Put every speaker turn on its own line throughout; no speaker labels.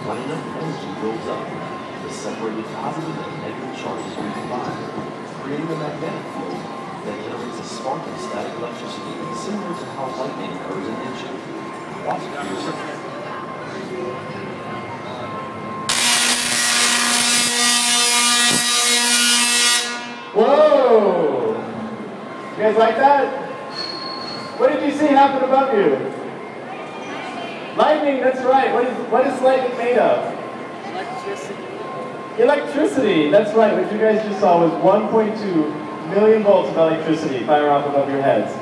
When enough energy builds up, the separated positive and negative charges recombine, creating a magnetic field that generates a spark of static electricity similar to how lightning occurs in nature. Watch it for yourself.
Whoa! You guys like that? What did you see happen above you? Lightning, that's right. What is lightning made of?
Electricity.
Electricity, that's right. What you guys just saw was 1.2 million volts of electricity fire off above your heads.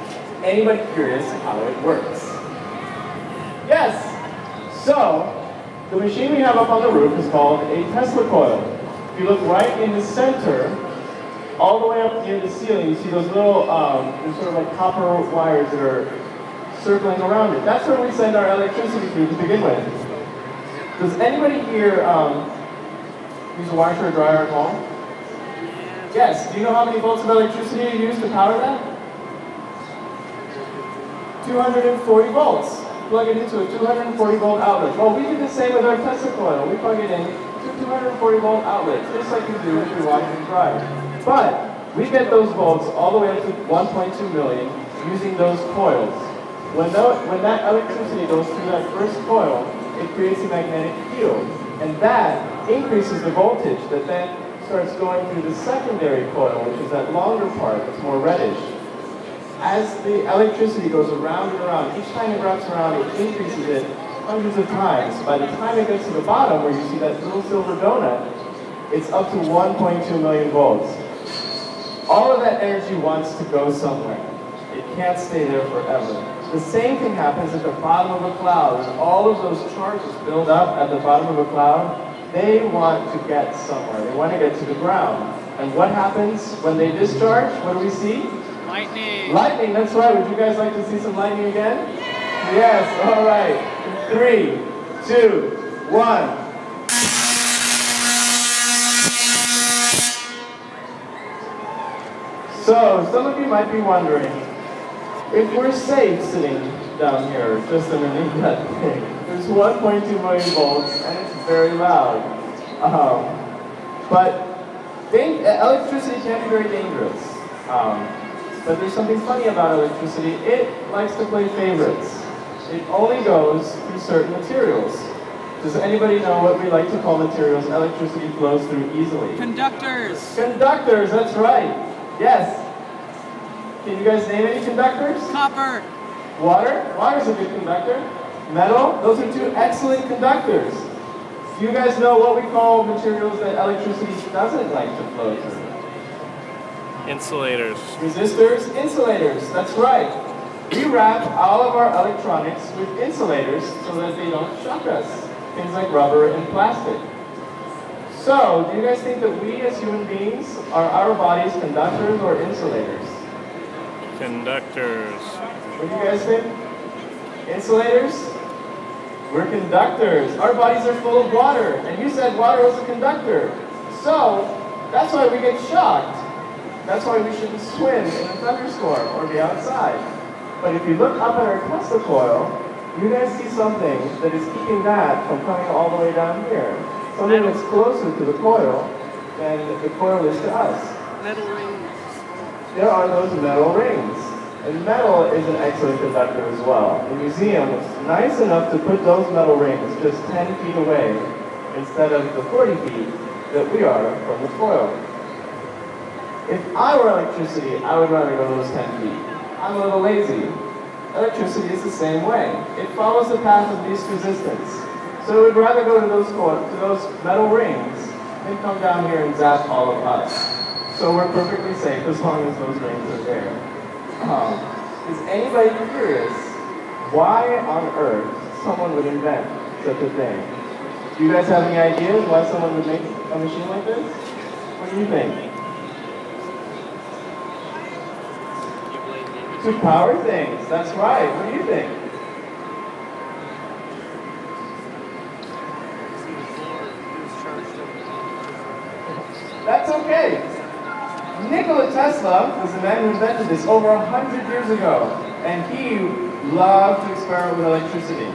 Anybody curious how it works? Yes! So, the machine we have up on the roof is called a Tesla coil. If you look right in the center, all the way up near the ceiling, you see those little, there's sort of like copper wires that are circling around it. That's where we send our electricity through to begin with. Does anybody here use a washer or dryer at home? Yes. Do you know how many volts of electricity you use to power that? 240 volts. Plug it into a 240 volt outlet. Well, we do the same with our Tesla coil. We plug it in to 240 volt outlets, just like you do if you wash and dry. But we get those volts all the way up to 1.2 million using those coils. When that electricity goes through that first coil, it creates a magnetic field. And that increases the voltage that then starts going through the secondary coil, which is that longer part that's more reddish. As the electricity goes around and around, each time it wraps around, it increases it hundreds of times. By the time it gets to the bottom, where you see that little silver donut, it's up to 1.2 million volts. All of that energy wants to go somewhere. It can't stay there forever. The same thing happens at the bottom of a cloud. As all of those charges build up at the bottom of a cloud, they want to get somewhere. They want to get to the ground. And what happens when they discharge? What do we see?
Lightning.
Lightning, that's right. Would you guys like to see some lightning again? Yes, all right. 3, 2, 1. So, some of you might be wondering, if we're safe sitting down here, just underneath that thing, there's 1.2 million volts, and it's very loud. But electricity can be very dangerous. But there's something funny about electricity. It likes to play favorites. It only goes through certain materials. Does anybody know what we like to call materials electricity flows through easily?
Conductors.
Conductors, that's right. Yes. Can you guys name any conductors?
Copper.
Water? Water's a good conductor. Metal? Those are two excellent conductors. Do you guys know what we call materials that electricity doesn't like to flow through?
Insulators.
Resistors, insulators, that's right. We wrap all of our electronics with insulators so that they don't shock us. Things like rubber and plastic. So, do you guys think that we as human beings, are our bodies conductors or insulators?
Conductors.
What do you guys think? Insulators? We're conductors. Our bodies are full of water, and you said water was a conductor. So, that's why we get shocked. That's why we shouldn't swim in a thunderstorm or be outside. But if you look up at our Tesla coil, you guys see something that is keeping that from coming all the way down here. Something that's closer to the coil than the coil is to us.
Metal rings.
There are those metal rings. And metal is an excellent conductor as well. The museum was nice enough to put those metal rings just 10 feet away instead of the 40 feet that we are from the coil. If I were electricity, I would rather go those 10 feet. I'm a little lazy. Electricity is the same way. It follows the path of least resistance. So it would rather go to those metal rings than come down here and zap all of us. So we're perfectly safe as long as those rings are there. Is anybody curious why on earth someone would invent such a thing? Do you guys have any ideas why someone would make a machine like this? What do you think? To power things, that's right. What do you think? That's okay. Nikola Tesla was the man who invented this over 100 years ago, and he loved to experiment with electricity.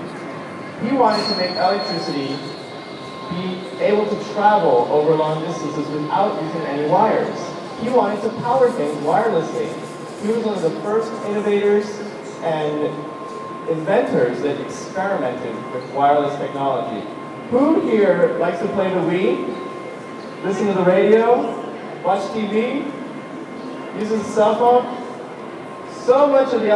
He wanted to make electricity be able to travel over long distances without using any wires. He wanted to power things wirelessly. He was one of the first innovators and inventors that experimented with wireless technology. Who here likes to play the Wii? Listen to the radio? Watch TV? Uses a cell phone? So much of the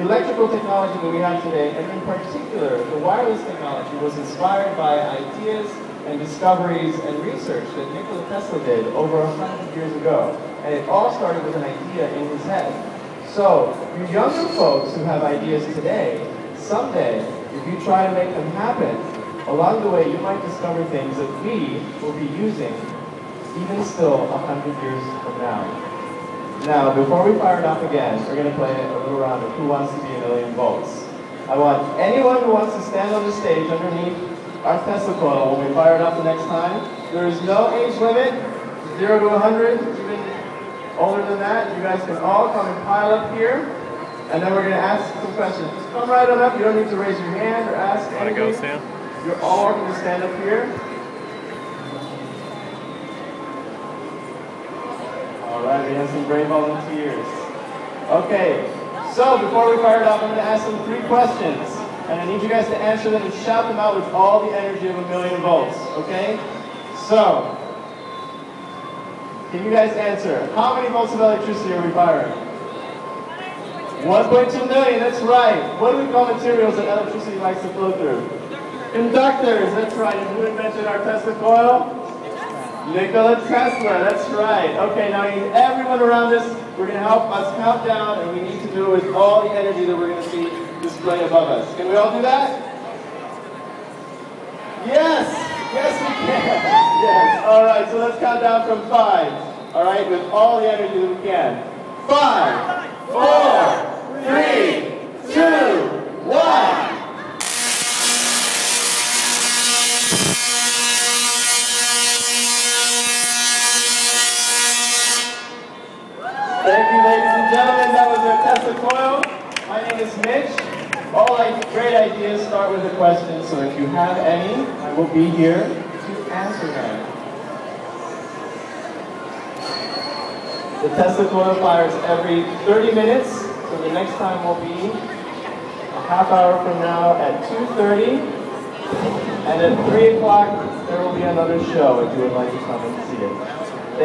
electrical technology that we have today, and in particular, the wireless technology, was inspired by ideas and discoveries and research that Nikola Tesla did over 100 years ago. And it all started with an idea in his head. So, you younger folks who have ideas today, someday, if you try to make them happen, along the way you might discover things that we will be using even still 100 years from now. Now, before we fire it up again, we're going to play a little round of Who Wants to Be a Million Volts. I want anyone who wants to stand on the stage underneath our Tesla coil when we fire it up the next time. There is no age limit, 0 to 100, even older than that. You guys can all come and pile up here, and then we're going to ask some questions. Just come right on up. You don't need to raise your hand or ask anything.
Want to go, Sam?
You're all welcome to stand up here. All right, we have some brave volunteers. Okay, so before we fire it off, I'm going to ask them 3 questions. And I need you guys to answer them and shout them out with all the energy of 1,000,000 volts, okay? So, can you guys answer? How many volts of electricity are we firing? 1.2 million, that's right. What do we call materials that electricity likes to flow through? Conductors, that's right. And who invented our Tesla coil? Nikola Tesla, that's right. Okay, now everyone around us, we're going to help us count down, and we need to do it with all the energy that we're going to see displayed above us. Can we all do that? Yes! Yes, we can. Yes. All right, so let's count down from 5. All right, with all the energy that we can. 5, 4, 3, 2, 1. Thank you, ladies and gentlemen. That was our Tesla coil. My name is Mitch. All great ideas start with a question, so if you have any, I will be here to answer them. The Tesla coil fires every 30 minutes, so the next time will be a half hour from now at 2:30. And at 3 o'clock, there will be another show if you would like to come and see it.